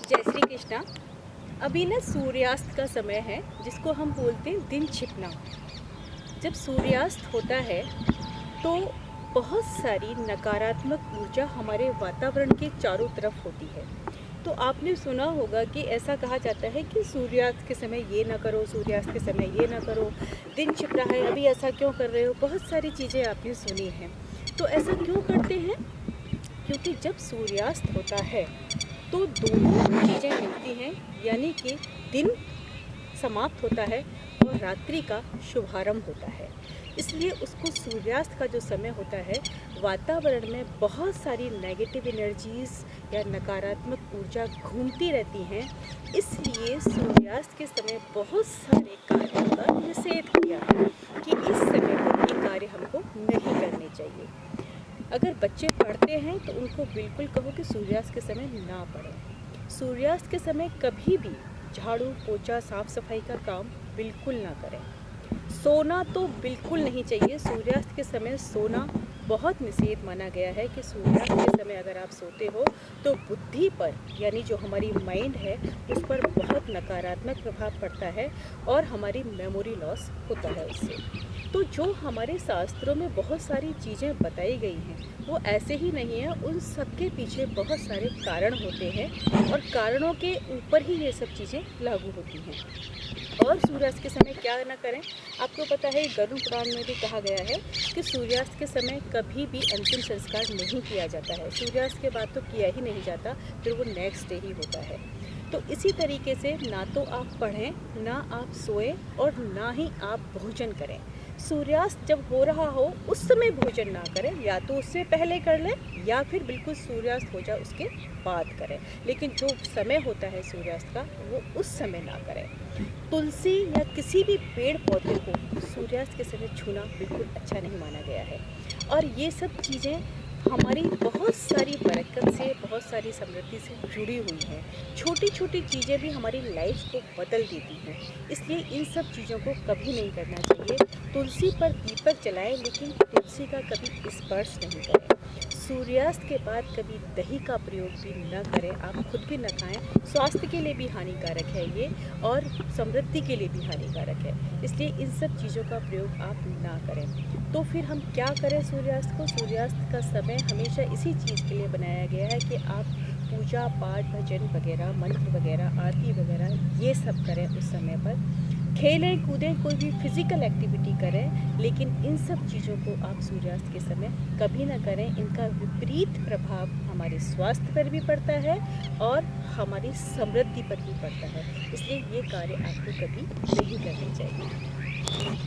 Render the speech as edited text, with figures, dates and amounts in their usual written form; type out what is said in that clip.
जय श्री कृष्णा। अभी ना सूर्यास्त का समय है जिसको हम बोलते हैं दिन छिपना। जब सूर्यास्त होता है तो बहुत सारी नकारात्मक ऊर्जा हमारे वातावरण के चारों तरफ होती है। तो आपने सुना होगा कि ऐसा कहा जाता है कि सूर्यास्त के समय ये ना करो, सूर्यास्त के समय ये ना करो, दिन छिप रहा है, अभी ऐसा क्यों कर रहे हो। बहुत सारी चीज़ें आपने सुनी हैं। तो ऐसा क्यों करते हैं? क्योंकि जब सूर्यास्त होता है तो दोनों चीज़ें मिलती हैं, यानी कि दिन समाप्त होता है और रात्रि का शुभारंभ होता है। इसलिए उसको सूर्यास्त का जो समय होता है, वातावरण में बहुत सारी नेगेटिव एनर्जीज़ या नकारात्मक ऊर्जा घूमती रहती हैं। इसलिए सूर्यास्त के समय बहुत सारे कार्यों का निषेध किया है कि इस समय पर ये कार्य हमको नहीं करने चाहिए। अगर बच्चे पढ़ते हैं तो उनको बिल्कुल कहो कि सूर्यास्त के समय ना पढ़ें। सूर्यास्त के समय कभी भी झाड़ू पोछा साफ सफाई का काम बिल्कुल ना करें। सोना तो बिल्कुल नहीं चाहिए। सूर्यास्त के समय सोना बहुत निषेध माना गया है कि सूर्यास्त के समय अगर आप सोते हो तो बुद्धि पर, यानी जो हमारी माइंड है, उस पर बहुत नकारात्मक प्रभाव पड़ता है और हमारी मेमोरी लॉस होता है उससे। तो जो हमारे शास्त्रों में बहुत सारी चीज़ें बताई गई हैं वो ऐसे ही नहीं है, उन सब के पीछे बहुत सारे कारण होते हैं और कारणों के ऊपर ही ये सब चीज़ें लागू होती हैं। और सूर्यास्त के समय क्या ना करें, आपको पता है गरुड़ पुराण में भी कहा गया है कि सूर्यास्त के समय कभी भी अंतिम संस्कार नहीं किया जाता है। सूर्यास्त के बाद तो किया ही नहीं जाता, फिर वो नेक्स्ट डे ही होता है। तो इसी तरीके से ना तो आप पढ़ें, ना आप सोएं और ना ही आप भोजन करें। सूर्यास्त जब हो रहा हो उस समय भोजन ना करें, या तो उससे पहले कर लें या फिर बिल्कुल सूर्यास्त हो जाए उसके बाद करें। लेकिन जो समय होता है सूर्यास्त का वो उस समय ना करें। तुलसी या किसी भी पेड़ पौधे को सूर्यास्त के समय छूना बिल्कुल अच्छा नहीं माना गया है। और ये सब चीज़ें हमारी बहुत सारी बरकत से, बहुत सारी समृद्धि से जुड़ी हुई हैं। छोटी छोटी चीज़ें भी हमारी लाइफ को बदल देती हैं। इसलिए इन सब चीज़ों को कभी नहीं करना चाहिए। तुलसी पर दीपक जलाएं लेकिन तुलसी का कभी स्पर्श नहीं करें। सूर्यास्त के बाद कभी दही का प्रयोग भी न करें, आप खुद भी न खाएं। स्वास्थ्य के लिए भी हानिकारक है ये और समृद्धि के लिए भी हानिकारक है। इसलिए इन सब चीज़ों का प्रयोग आप ना करें। तो फिर हम क्या करें सूर्यास्त को? सूर्यास्त का समय हमेशा इसी चीज़ के लिए बनाया गया है कि आप पूजा पाठ भजन वगैरह, मंत्र वगैरह, आरती वगैरह ये सब करें उस समय पर। खेलें कूदें, कोई भी फिज़िकल एक्टिविटी करें, लेकिन इन सब चीज़ों को आप सूर्यास्त के समय कभी ना करें। इनका विपरीत प्रभाव हमारे स्वास्थ्य पर भी पड़ता है और हमारी समृद्धि पर भी पड़ता है। इसलिए ये कार्य आपको कभी नहीं करने चाहिए।